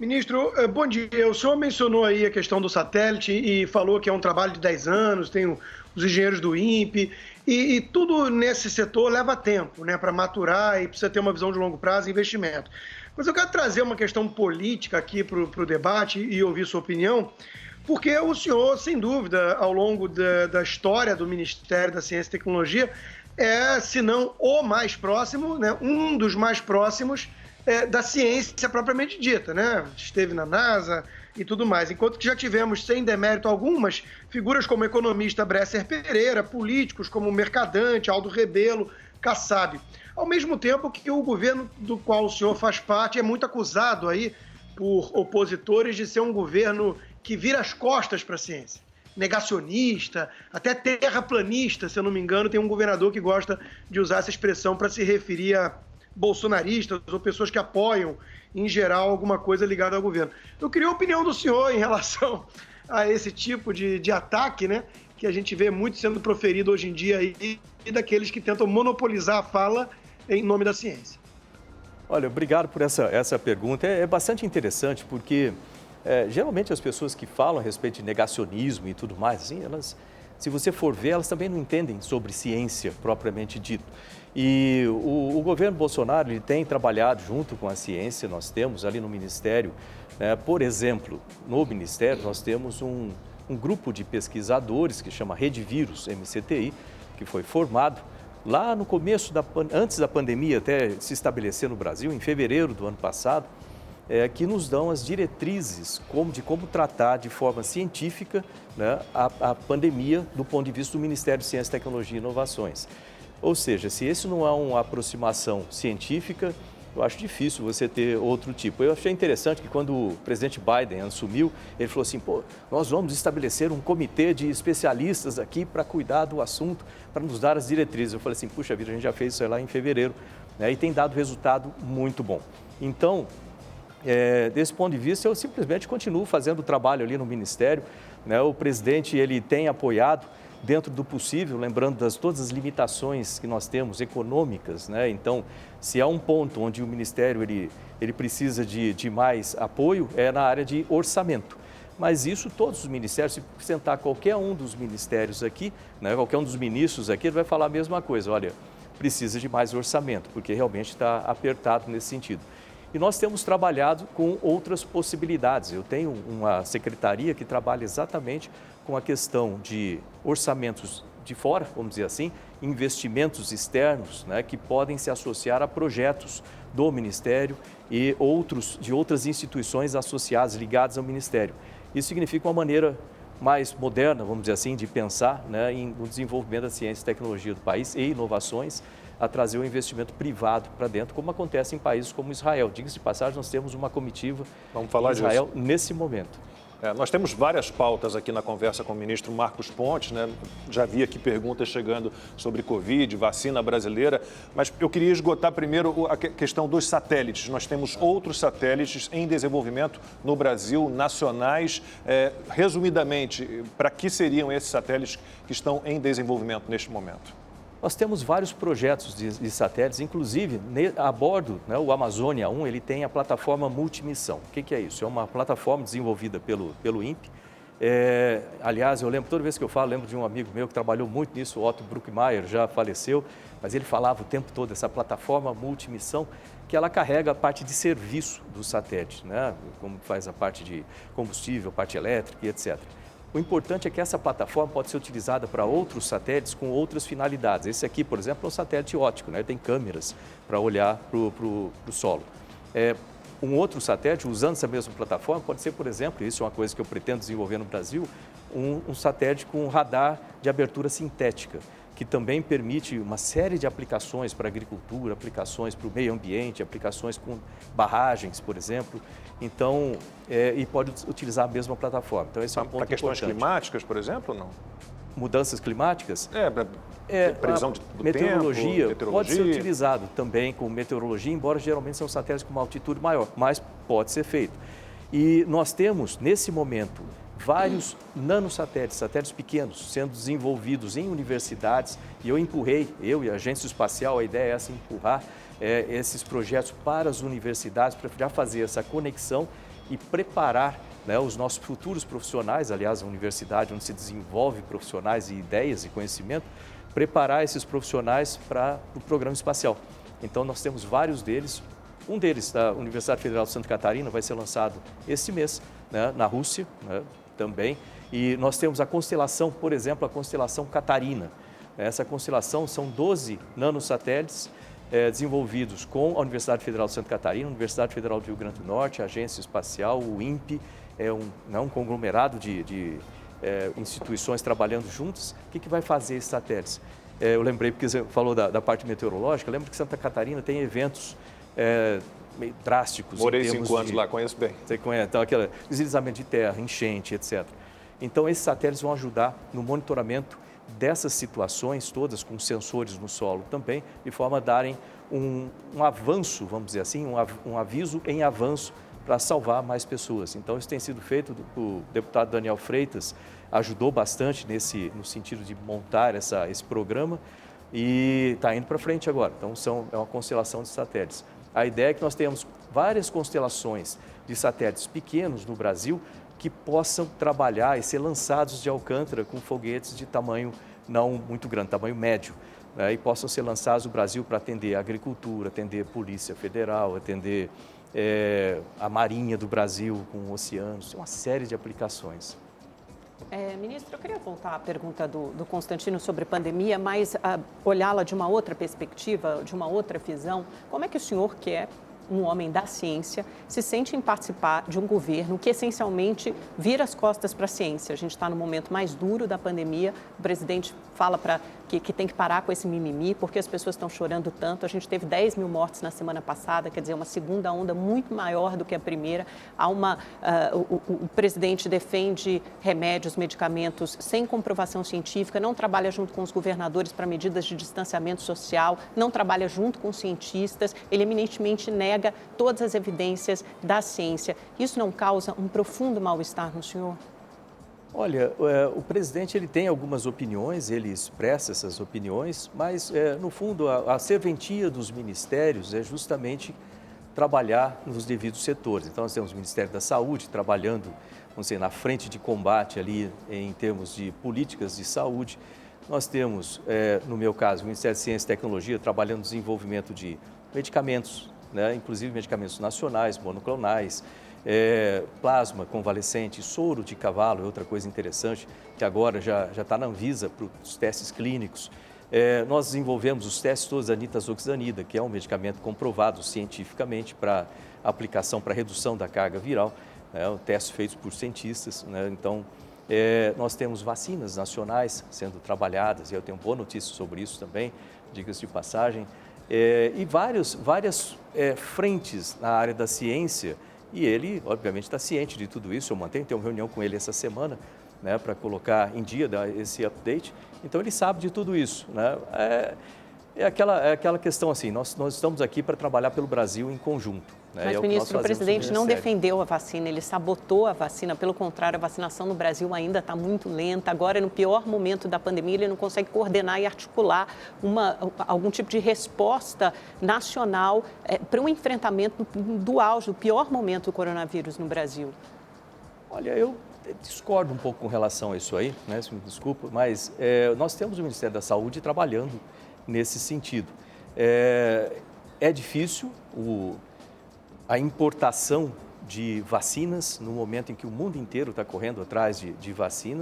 Ministro, bom dia. O senhor mencionou aí a questão do satélite e falou que é um trabalho de 10 anos, tem os engenheiros do INPE, e tudo nesse setor leva tempo, né, para maturar e precisa ter uma visão de longo prazo e investimento. Mas eu quero trazer uma questão política aqui para o debate e ouvir sua opinião, porque o senhor, sem dúvida, ao longo da história do Ministério da Ciência e Tecnologia, se não o mais próximo, né, um dos mais próximos da ciência propriamente dita, né? Esteve na NASA e tudo mais. Enquanto que já tivemos, sem demérito algumas, figuras como o economista Bresser Pereira, políticos como Mercadante, Aldo Rebelo, Kassab. Ao mesmo tempo que o governo do qual o senhor faz parte é muito acusado aí por opositores de ser um governo que vira as costas para a ciência. Negacionista, até terraplanista, se eu não me engano, tem um governador que gosta de usar essa expressão para se referir a bolsonaristas ou pessoas que apoiam, em geral, alguma coisa ligada ao governo. Eu queria a opinião do senhor em relação a esse tipo de ataque, né, que a gente vê muito sendo proferido hoje em dia e daqueles que tentam monopolizar a fala em nome da ciência. Olha, obrigado por essa pergunta. É bastante interessante porque geralmente as pessoas que falam a respeito de negacionismo e tudo mais, assim, elas, se você for ver, elas também não entendem sobre ciência propriamente dito. E o governo Bolsonaro ele tem trabalhado junto com a ciência, nós temos ali no Ministério, por exemplo, no Ministério nós temos um grupo de pesquisadores que chama Rede Vírus, MCTI, que foi formado lá no começo, antes da pandemia até se estabelecer no Brasil, em fevereiro do ano passado, que nos dão as diretrizes de como tratar de forma científica, né, a pandemia do ponto de vista do Ministério de Ciência, Tecnologia e Inovações. Ou seja, se esse não é uma aproximação científica, eu acho difícil você ter outro tipo. Eu achei interessante que quando o presidente Biden assumiu, ele falou assim, nós vamos estabelecer um comitê de especialistas aqui para cuidar do assunto, para nos dar as diretrizes. Eu falei assim, puxa vida, a gente já fez isso lá em fevereiro, né, e tem dado resultado muito bom. Então, desse ponto de vista, eu simplesmente continuo fazendo o trabalho ali no Ministério, né, o presidente ele tem apoiado, dentro do possível, lembrando todas as limitações que nós temos econômicas, né? Então, se há um ponto onde o Ministério ele precisa de mais apoio, é na área de orçamento. Mas isso todos os ministérios, se sentar qualquer um dos ministérios aqui, né, qualquer um dos ministros aqui, ele vai falar a mesma coisa, olha, precisa de mais orçamento, porque realmente está apertado nesse sentido. E nós temos trabalhado com outras possibilidades. Eu tenho uma secretaria que trabalha exatamente com a questão de orçamentos de fora, vamos dizer assim, investimentos externos, né, que podem se associar a projetos do Ministério e de outras instituições associadas, ligadas ao Ministério. Isso significa uma maneira mais moderna, vamos dizer assim, de pensar, né, no desenvolvimento da ciência e tecnologia do país e inovações, a trazer o investimento privado para dentro, como acontece em países como Israel. Diga-se de passagem, nós temos uma comitiva em Israel nesse momento. Nós temos várias pautas aqui na conversa com o ministro Marcos Pontes, né? Já vi aqui perguntas chegando sobre Covid, vacina brasileira, mas eu queria esgotar primeiro a questão dos satélites. Nós temos outros satélites em desenvolvimento no Brasil, nacionais. Resumidamente, para que seriam esses satélites que estão em desenvolvimento neste momento? Nós temos vários projetos de satélites, inclusive a bordo, né, o Amazônia 1, ele tem a plataforma multimissão. O que é isso? É uma plataforma desenvolvida pelo INPE. Aliás, eu lembro, toda vez que eu falo, lembro de um amigo meu que trabalhou muito nisso, o Otto Bruckmeier, já faleceu, mas ele falava o tempo todo, essa plataforma multimissão, que ela carrega a parte de serviço do satélite, né, como faz a parte de combustível, parte elétrica e etc. O importante é que essa plataforma pode ser utilizada para outros satélites com outras finalidades. Esse aqui, por exemplo, é um satélite óptico, né? Tem câmeras para olhar para o solo. Um outro satélite, usando essa mesma plataforma, pode ser, por exemplo, isso é uma coisa que eu pretendo desenvolver no Brasil, um satélite com radar de abertura sintética, que também permite uma série de aplicações para a agricultura, aplicações para o meio ambiente, aplicações com barragens, por exemplo. Então, e pode utilizar a mesma plataforma. Então, esse é um ponto importante. Para questões climáticas, por exemplo, não? Mudanças climáticas? Previsão do meteorologia, tempo, pode ser utilizado também com meteorologia, embora geralmente são satélites com uma altitude maior, mas pode ser feito. E nós temos, nesse momento, vários nanosatélites, satélites pequenos, sendo desenvolvidos em universidades, e eu e a Agência Espacial, a ideia é essa, empurrar esses projetos para as universidades, para já fazer essa conexão e preparar, né, os nossos futuros profissionais, aliás, a universidade onde se desenvolve profissionais e ideias e conhecimento, preparar esses profissionais para o programa espacial. Então, nós temos vários deles. Um deles, da Universidade Federal de Santa Catarina, vai ser lançado este mês, né, na Rússia, né, também. E nós temos a constelação, por exemplo, a constelação Catarina. Essa constelação são 12 nanosatélites desenvolvidos com a Universidade Federal de Santa Catarina, a Universidade Federal do Rio Grande do Norte, a Agência Espacial, o INPE, um conglomerado de instituições trabalhando juntas. O que vai fazer esses satélites? Eu lembrei, porque você falou da parte meteorológica, eu lembro que Santa Catarina tem eventos meio drásticos. Morei 5 anos lá, conheço bem. Você conhece, então, aquele deslizamento de terra, enchente, etc. Então, esses satélites vão ajudar no monitoramento dessas situações todas, com sensores no solo também, de forma a darem um avanço, vamos dizer assim, um aviso em avanço para salvar mais pessoas. Então, isso tem sido feito, o deputado Daniel Freitas ajudou bastante no sentido de montar esse programa e está indo para frente agora. Então, é uma constelação de satélites. A ideia é que nós tenhamos várias constelações de satélites pequenos no Brasil que possam trabalhar e ser lançados de Alcântara com foguetes de tamanho não muito grande, tamanho médio, né, e possam ser lançados no Brasil para atender a agricultura, atender a Polícia Federal, atender a Marinha do Brasil com oceanos, uma série de aplicações. Ministro, eu queria voltar à pergunta do Constantino sobre pandemia, mas olhá-la de uma outra perspectiva, de uma outra visão. Como é que o senhor, que é um homem da ciência, se sente em participar de um governo que essencialmente vira as costas para a ciência? A gente está no momento mais duro da pandemia, o presidente fala que tem que parar com esse mimimi, porque as pessoas estão chorando tanto. A gente teve 10 mil mortes na semana passada, quer dizer, uma segunda onda muito maior do que a primeira. O presidente defende remédios, medicamentos sem comprovação científica, não trabalha junto com os governadores para medidas de distanciamento social, não trabalha junto com cientistas, ele eminentemente nega todas as evidências da ciência. Isso não causa um profundo mal-estar no senhor? Olha, o presidente ele tem algumas opiniões, ele expressa essas opiniões, mas, no fundo, a serventia dos ministérios é justamente trabalhar nos devidos setores. Então, nós temos o Ministério da Saúde trabalhando, vamos dizer, na frente de combate ali em termos de políticas de saúde. Nós temos, no meu caso, o Ministério de Ciência e Tecnologia trabalhando no desenvolvimento de medicamentos, né, inclusive medicamentos nacionais, monoclonais, plasma convalescente, soro de cavalo é outra coisa interessante, que agora já está na Anvisa para os testes clínicos. Nós desenvolvemos os testes todos da nitazoxanida, que é um medicamento comprovado cientificamente para aplicação para redução da carga viral, né, testes feitos por cientistas, né, então nós temos vacinas nacionais sendo trabalhadas, e eu tenho boa notícia sobre isso também, diga-se de passagem, e várias frentes na área da ciência. E ele, obviamente, está ciente de tudo isso. Eu tenho uma reunião com ele essa semana, né, para colocar em dia esse update. Então, ele sabe de tudo isso, né? É aquela questão assim, nós estamos aqui para trabalhar pelo Brasil em conjunto. Né? Mas, ministro, o presidente não defendeu a vacina, ele sabotou a vacina. Pelo contrário, a vacinação no Brasil ainda está muito lenta. Agora, no pior momento da pandemia, ele não consegue coordenar e articular algum tipo de resposta nacional para um enfrentamento do auge, do pior momento do coronavírus no Brasil. Olha, eu discordo um pouco com relação a isso aí, né? Se me desculpa, mas nós temos o Ministério da Saúde trabalhando nesse sentido. É difícil a importação de vacinas no momento em que o mundo inteiro está correndo atrás de vacinas.